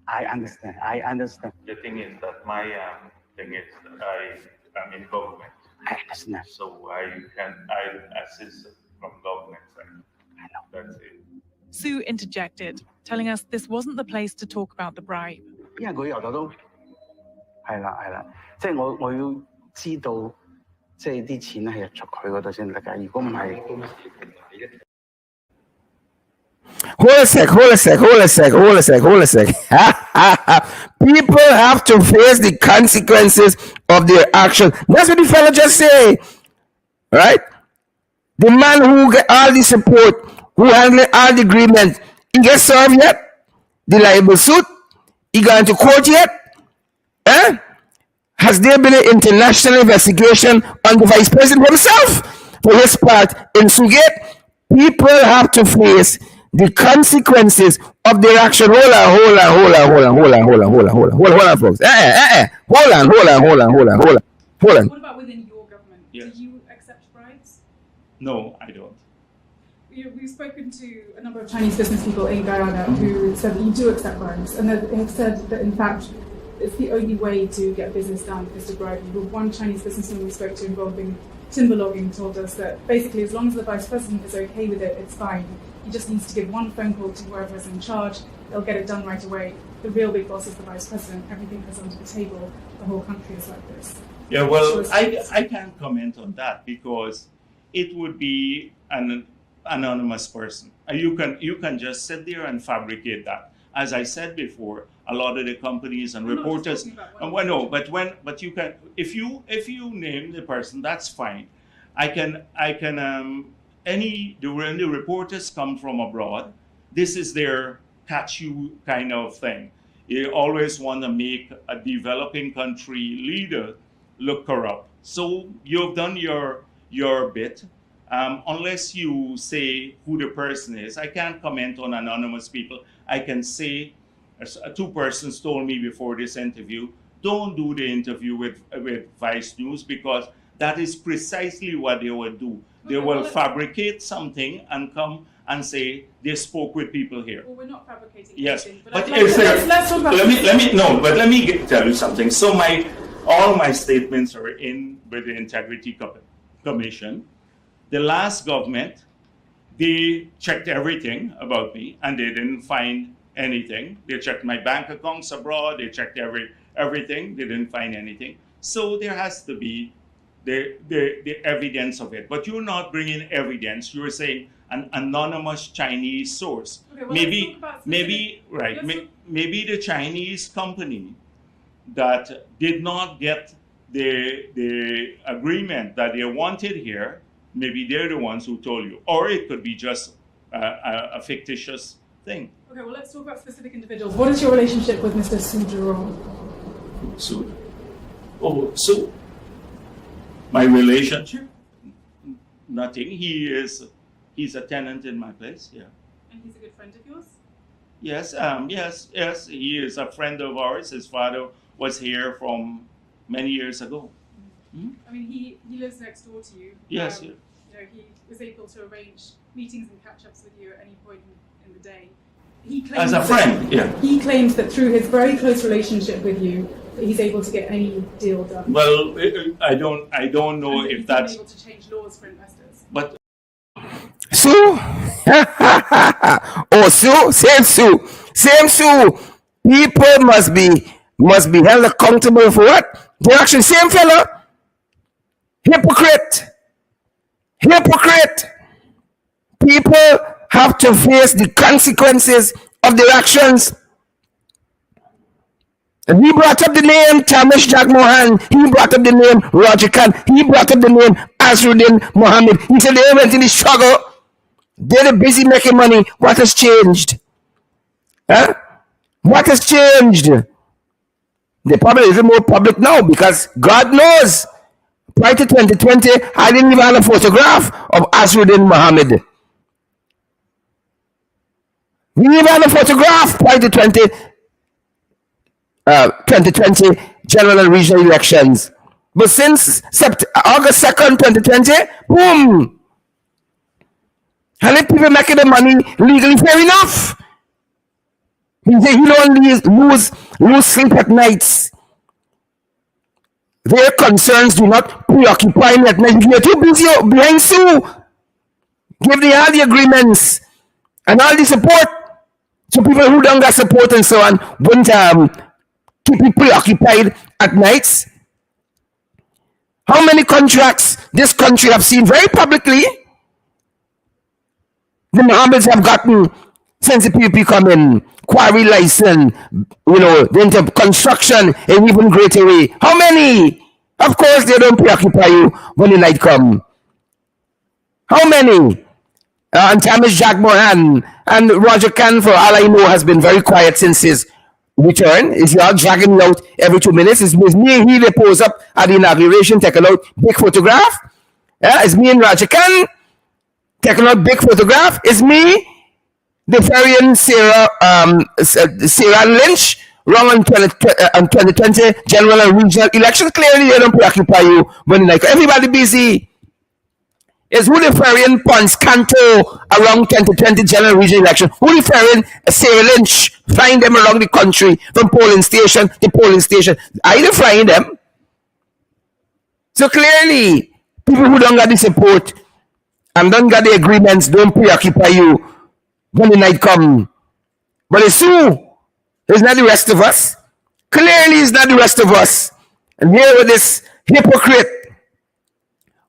I understand. The thing is that my thing is that I am in government. I understand. So I assist from government side. I know. That's it. Sue interjected, telling us this wasn't the place to talk about the bribe. 因為佢由頭都係啦，即係我要知道，即係啲錢係入咗佢嗰度先得㗎。如果唔係， Hold a sec. People have to face the consequences of their actions. That's what the fella just said. Right? The man who get all the support, who handle all the agreement, he get served yet? The libel suit? He gone to court yet? Has there been an international investigation on the vice president himself for his part in Sugate? People have to face the consequences of their action. Hold on, folks. Hold on. What about within your government? Yes. Do you accept bribes? No, I don't. We've spoken to a number of Chinese business people in Guyana who said that you do accept bribes, and they have said that in fact it's the only way to get business done is to bribe. One Chinese businessman we spoke to involving timber logging told us that basically as long as the vice president is okay with it, it's fine. He just needs to give one phone call to whoever is in charge. They'll get it done right away. The real big boss is the vice president. Everything is under the table. The whole country is like this. Yeah, well, I can't comment on that because it would be an anonymous person. You can just sit there and fabricate that. As I said before, a lot of the companies and reporters. But you can if you name the person, that's fine. When the reporters come from abroad, this is their catch you kind of thing. You always want to make a developing country leader look corrupt. So you've done your bit. Unless you say who the person is, I can't comment on anonymous people. I can say, two persons told me before this interview, don't do the interview with Vice News because that is precisely what they will do. They will fabricate something and come and say they spoke with people here. Well, we're not fabricating yes, anything. but let's talk about let me tell you something. So all my statements are in with the Integrity Commission. The last government, they checked everything about me and they didn't find anything. They checked my bank accounts abroad. They checked everything. They didn't find anything. So there has to be the evidence of it. But you're not bringing evidence. You're saying an anonymous Chinese source. Okay, well, maybe the Chinese company that did not get the agreement that they wanted here, maybe they're the ones who told you. Or it could be just a fictitious thing. Okay, well, let's talk about specific individuals. What is your relationship with Mr. Su Zhirong? Su? Oh, Su. My relationship? Nothing. He's a tenant in my place, yeah. And he's a good friend of yours? Yes, yes. He is a friend of ours. His father was here from many years ago. I mean, he lives next door to you. Yes. You know, he was able to arrange meetings and catch-ups with you at any point in the day. He claims As a friend, yeah. He claims that through his very close relationship with you, that he's able to get any deal done. Well, I don't know if that's able to change laws for investors. But Sue? Oh, Sue? Same Sue. People must be held accountable for what? The action. Same fella. Hypocrite. People have to face the consequences of their actions. And he brought up the name Thomas Jagmohan. He brought up the name Roger Khan. He brought up the name Azruddin Mohammed. He said they went in the struggle. They're busy making money. What has changed? Huh? What has changed? They're probably a little more public now because God knows. Prior to 2020, I didn't even have a photograph of Azruddin Mohammed. We didn't even have a photograph prior to 2020 general and regional elections. But since August 2nd, 2020, boom! And if people making the money legally, fair enough. You don't lose sleep at nights. Their concerns do not preoccupy me at night. If you're too busy behind Sue, give them all the agreements and all the support. So people who don't get support and so on wouldn't keep you preoccupied at nights. How many contracts this country have seen very publicly? The Mohammeds have gotten since the PPP come in. Quarry license, into construction in even greater way. How many? Of course, they don't preoccupy you when the night come. How many? And Thomas Jagmohan and Roger Khan, for all I know, has been very quiet since his return. Is y'all dragging me out every 2 minutes? It's me and he they pose up at the inauguration, taking out big photograph. It's me and Roger Khan taking out big photograph. It's me. The Farian Sarah Lynch wrong on 2020 general and regional elections. Clearly, they don't preoccupy you when like everybody busy. Is who the Farian Pons Canto around 2020 general and regional election? Who the Farian Sarah Lynch flying them around the country from polling station to polling station? Are you flying them? So clearly, people who don't got the support and don't got the agreements don't preoccupy you when the night come. But it's Sue. It's not the rest of us. Clearly, it's not the rest of us. And here with this hypocrite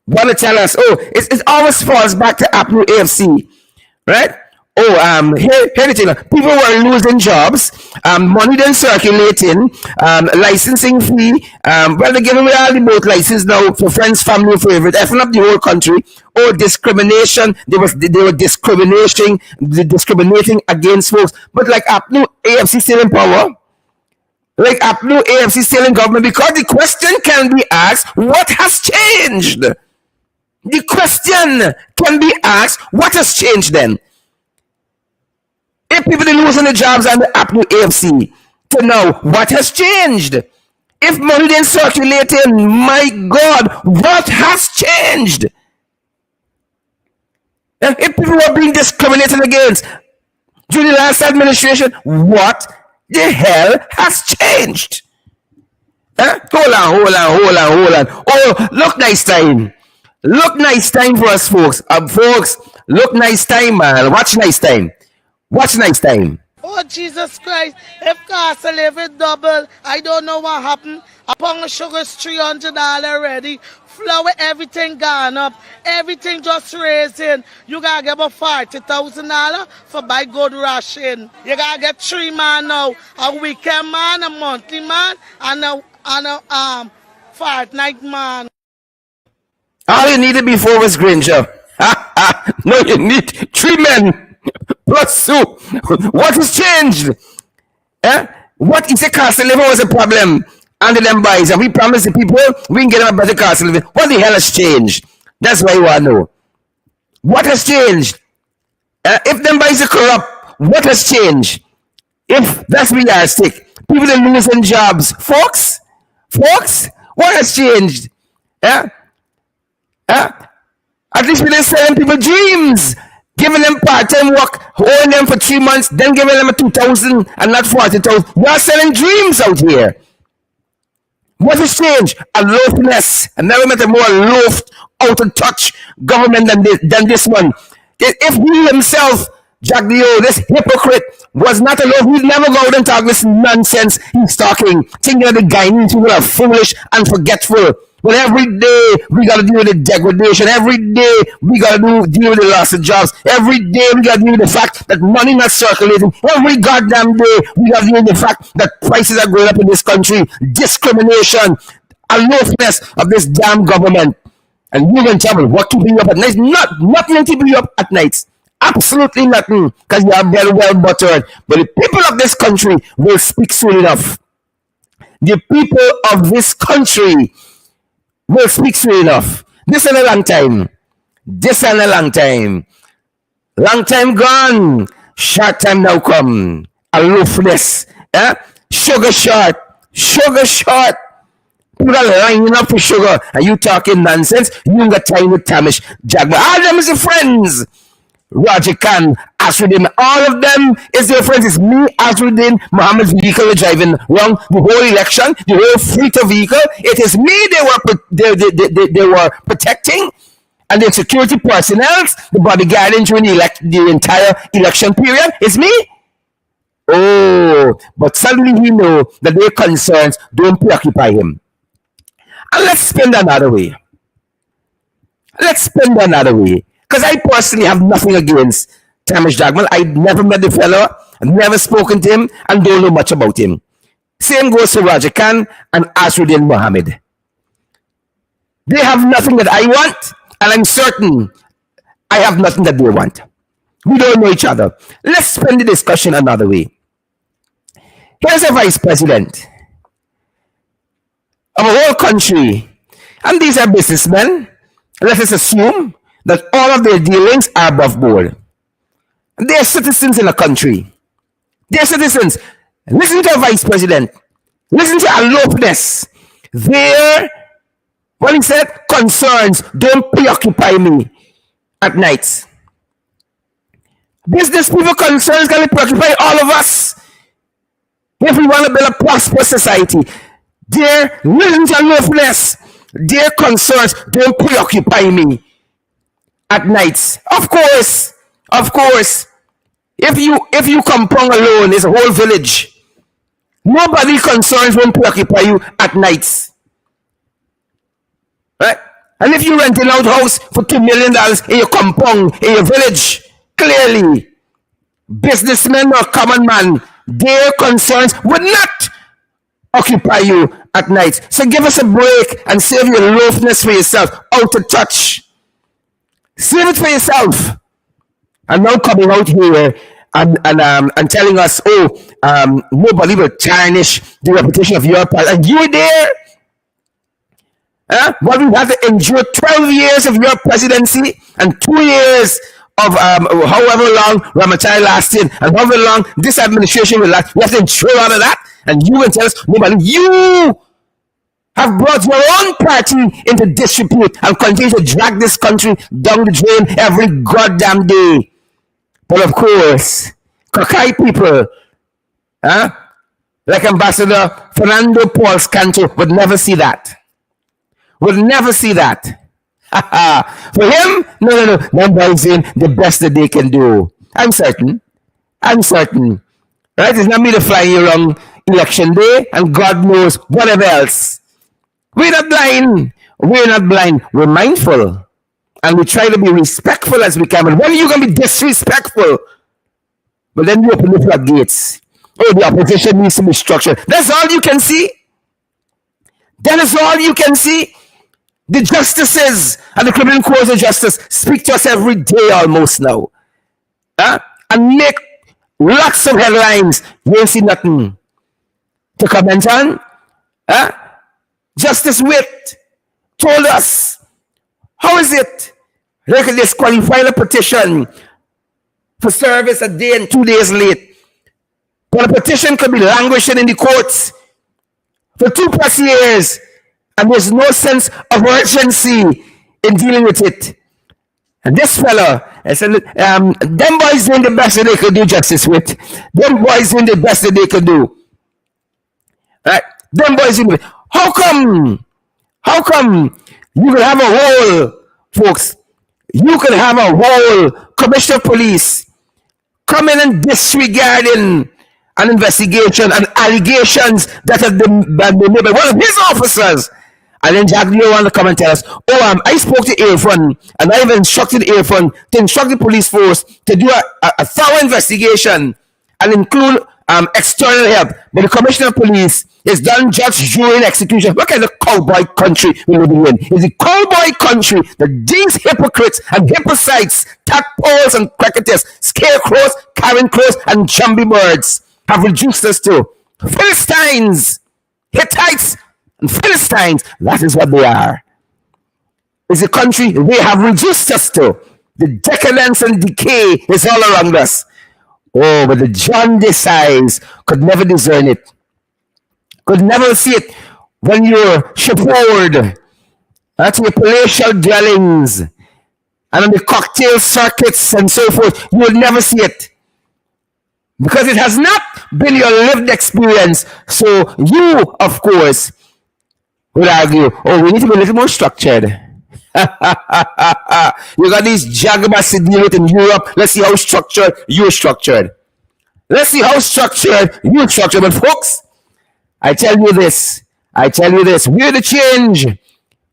want to tell us, it always falls back to APNU AFC, right? Here the thing. People were losing jobs, money then circulating, licensing fee. Well, they're giving away all the boat license now for friends, family, favorite, effing up the whole country. Discrimination. They were discriminating against folks. But like APNU AFC still in power. Like APNU AFC still in government because the question can be asked, what has changed? The question can be asked, what has changed then? If people are losing the jobs and the APNU AFC, to know what has changed? If money then circulating, my God, what has changed? And if people were being discriminated against during the last administration, what the hell has changed? Hold on. Oh, look nice time. Look nice time for us, folks. Folks, look nice time, man. Watch nice time. Watch nice time. Oh, Jesus Christ. If cost of living double, I don't know what happened. A pound of sugar is $300 already. Flour, everything gone up. Everything just raising. You gotta get about $40,000 for buy good ration. You gotta get 3 man now. A weekend man, a monthly man, and a fortnight man. All you needed before was Granger. No, you need 3 men. Plus 2. What has changed? What is a cost of living was a problem under them buys, and we promised the people we can get them a better cost of living. What the hell has changed? That's why you want to know. What has changed? If them buys are corrupt, what has changed? If that's realistic, people are losing jobs. Folks, what has changed? Yeah? Yeah? At least we didn't selling people dreams. Giving them part-time work, holding them for 3 months, then giving them a 2,000 and not 40,000. You are selling dreams out here. What has changed? Aloofness. I never met a more aloofed, out of touch government than this one. If he himself, Jack Leo, this hypocrite, was not aloof, he'd never go out and talk this nonsense he's talking, thinking that the Guyanese people are foolish and forgetful. But every day we gotta deal with the degradation. Every day we gotta deal with the loss of jobs. Every day we gotta deal with the fact that money not circulating. Every goddamn day we gotta deal with the fact that prices are going up in this country. Discrimination, aloofness of this damn government. And you can tell me what keeping you up at night? Nothing keeping you up at night. Absolutely nothing, because you are very well buttered. But the people of this country will speak soon enough. The people of this country will speak soon enough. This ain't a long time. This ain't a long time. Long time gone. Short time now come. Aloofness. Sugar short. Sugar short. People are lining up for sugar and you talking nonsense. You ain't got time with Tamish Jagma. All them is your friends. Roger Khan, Asruddin, all of them is their friends. It's me, Asruddin, Muhammad's vehicle driving wrong the whole election, the whole fleet of vehicle. It is me they were protecting, and the security personnel, the bodyguarding during the entire election period. It's me. Oh, but suddenly he know that their concerns don't preoccupy him. And let's spend another way. Because I personally have nothing against Tamish Jagmal. I never met the fellow, I've never spoken to him, and don't know much about him. Same goes to Roger Khan and Asruddin Mohammed. They have nothing that I want, and I'm certain I have nothing that they want. We don't know each other. Let's spend the discussion another way. Here's a vice president of a whole country, and these are businessmen. Let us assume that all of their dealings are above board. They're citizens in a country. They're citizens. Listen to a vice president. Listen to aloofness. Their, what he said, concerns don't preoccupy me at night. Business people concerns can preoccupy all of us if we want to build a prosperous society. Their, listen to aloofness. Their concerns don't preoccupy me at nights. Of course. If you compound alone, it's a whole village. Nobody concerns won't preoccupy you at nights. Right? And if you renting out house for $2 million in your compound, in your village, clearly, businessmen or common man, their concerns would not occupy you at night. So give us a break and save your aloofness for yourself, out of touch. Save it for yourself. And now coming out here and telling us, nobody will tarnish the reputation of your party. And you were there. But we have to endure 12 years of your presidency and 2 years of however long Ramatai lasted and however long this administration will last. We have to endure all of that. And you will tell us, nobody, you have brought your own party into disrepute and continue to drag this country down the drain every goddamn day. But of course, Kakai people, like Ambassador Fernando Paul Canto would never see that. Would never see that. For him, no. Nobody's saying the best that they can do. I'm certain. Right? It's not me to fly you around election day and God knows whatever else. We're not blind. We're mindful. And we try to be respectful as we can. But when are you going to be disrespectful? But then you open the floodgates. Oh, the opposition needs to be structured. That's all you can see. That is all you can see. The justices and the criminal courts of justice speak to us every day almost now. And make lots of headlines. You ain't see nothing to comment on. Justice Witt told us, how is it? They could disqualify a petition for service a day and 2 days late. But a petition could be languishing in the courts for 2+ years. And there's no sense of urgency in dealing with it. And this fella, I said, them boys doing the best that they could do justice with. Them boys doing the best that they could do. Right? Them boys doing the How come you can have a whole, folks, you can have a whole commissioner of police come in and disregarding an investigation and allegations that have been made by one of his officers. And then Jack, you want to come and tell us, I spoke to Airfund and I've instructed Airfund to instruct the police force to do a thorough investigation and include external help. But the commissioner of police is done judge, jury, and execution. What kind of cowboy country we're living in? It's a cowboy country that these hypocrites and hypocrites, tadpoles and cricketers, scarecrows, carrion crows, and jumbie birds have reduced us to. Philistines, Hittites, and Philistines, that is what they are. It's a country they have reduced us to. The decadence and decay is all around us. Oh, but the jaundice eyes could never discern it. Could never see it when you're shipboard to your palatial dwellings and on the cocktail circuits and so forth. You will never see it. Because it has not been your lived experience. So you, of course, would argue, we need to be a little more structured. You got these jagabas to deal with in Europe. Let's see how structured you're structured. Let's see how structured you're structured. But folks, I tell you this. We're the change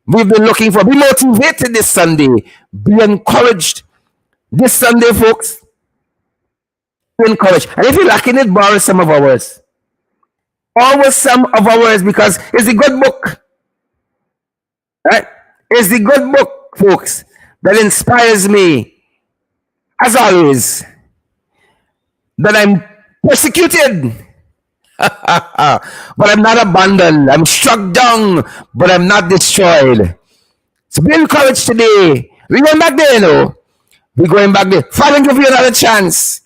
we've been looking for. Be motivated this Sunday. Be encouraged this Sunday, folks. Be encouraged. And if you're lacking it, borrow some of ours. Borrow some of ours because it's a good book. Right? It's the good book, folks, that inspires me, as always, that I'm persecuted, but I'm not abandoned. I'm struck down, but I'm not destroyed. So be encouraged today. We're going back there, We're going back there. Father, give you another chance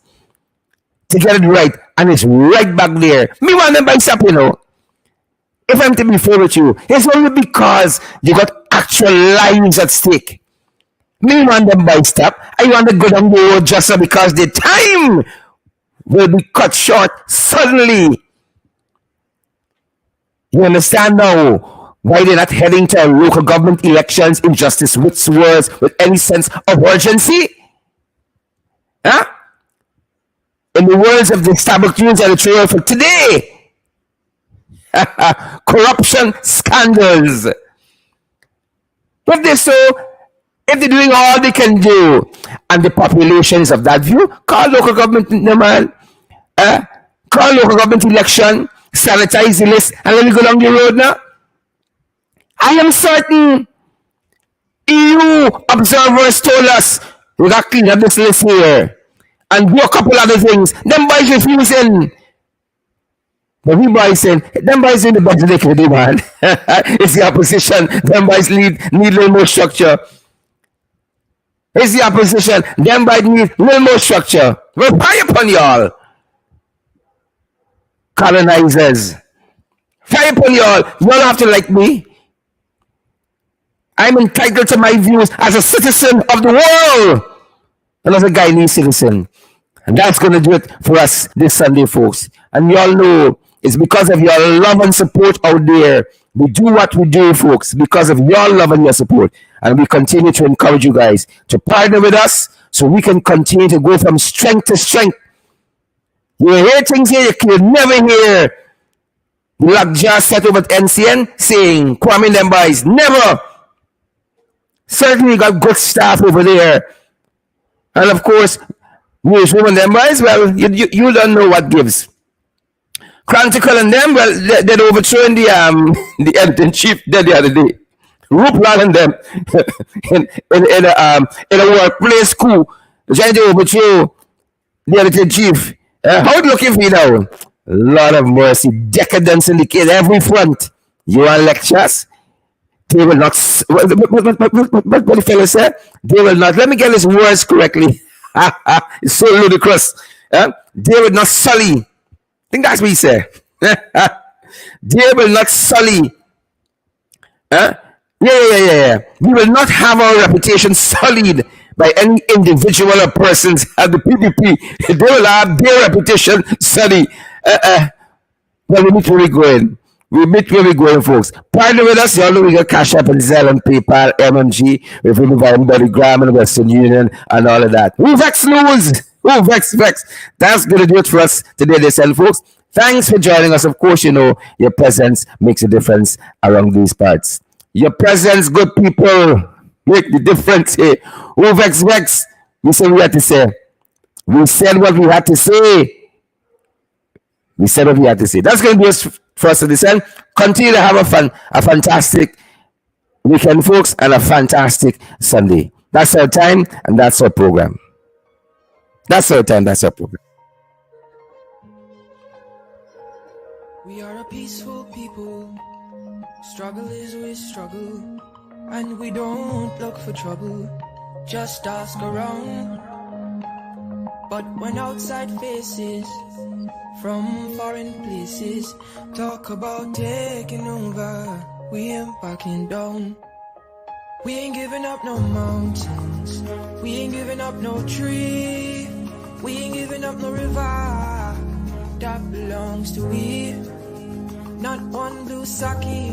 to get it right. And it's right back there. Me want them by stop, If I'm to be fair with you, it's only because you got actual lives at stake. Me want them by stop. I want to go down the road just because the time will be cut short suddenly. You understand now why they're not heading to local government elections in Justice Witt's words with any sense of urgency? Huh? In the words of the established news editorial for today, corruption scandals. If they're doing all they can do, and the population is of that view, call local government, man. Call local government election, sanitize the list, and let me go down the road now. I am certain EU observers told us we got to clean up this list here and do a couple other things. Them boys refusing. But we boys saying, them boys doing the best they can do, man. It's the opposition. Them boys need a little more structure. It's the opposition. Them boys need a little more structure. We'll fire upon y'all. Colonizers. Fire upon y'all. Y'all have to like me. I'm entitled to my views as a citizen of the world. And as a Guyanese citizen. And that's going to do it for us this Sunday, folks. And y'all know it's because of your love and support out there. We do what we do, folks, because of your love and your support. And we continue to encourage you guys to partner with us so we can continue to go from strength to strength. You hear things here you never hear. The lockjaw set over at NCN saying, Kwame and them boys, never. Certainly got good staff over there. And of course, newsroom and them boys, well, you don't know what gives. Chronicle and them, well, they'd overthrown the editor-in-chief the other day. Ruplan and them in a workplace coup, trying to overthrow the editor-in-chief. How it looking for you now? Lord of mercy, decadence in the case, every front. You want lectures? They will not. What the fellow said? They will not. Let me get his words correctly. It's so ludicrous. They will not sully. I think that's what he said. They will not sully Huh? Yeah. We will not have our reputation sullied by any individual or persons at the PDP. They will have their reputation sullied. Well, we meet where we're going. We meet where we're going, folks. Partner with us. Y'all know we got Cash App and Zelle and PayPal, MMG. We've been inviting MoneyGram and Western Union and all of that. Who vex lose? Who vex? That's going to do it for us today, listen, folks. Thanks for joining us. Of course, you know your presence makes a difference around these parts. Your presence, good people, make the difference here. Who vex? We said what we had to say. We said what we had to say. We said what we had to say. That's going to be us for us to listen. Continue to have a fantastic weekend, folks, and a fantastic Sunday. That's our time, and that's our program. That's our time, that's our program. We are a peaceful people. Struggle is we struggle, and we don't look for trouble. Just ask around. But when outside faces from foreign places talk about taking over, we ain't backing down. We ain't giving up no mountains, we ain't giving up no tree, we ain't giving up no river that belongs to we. Not one blue sake.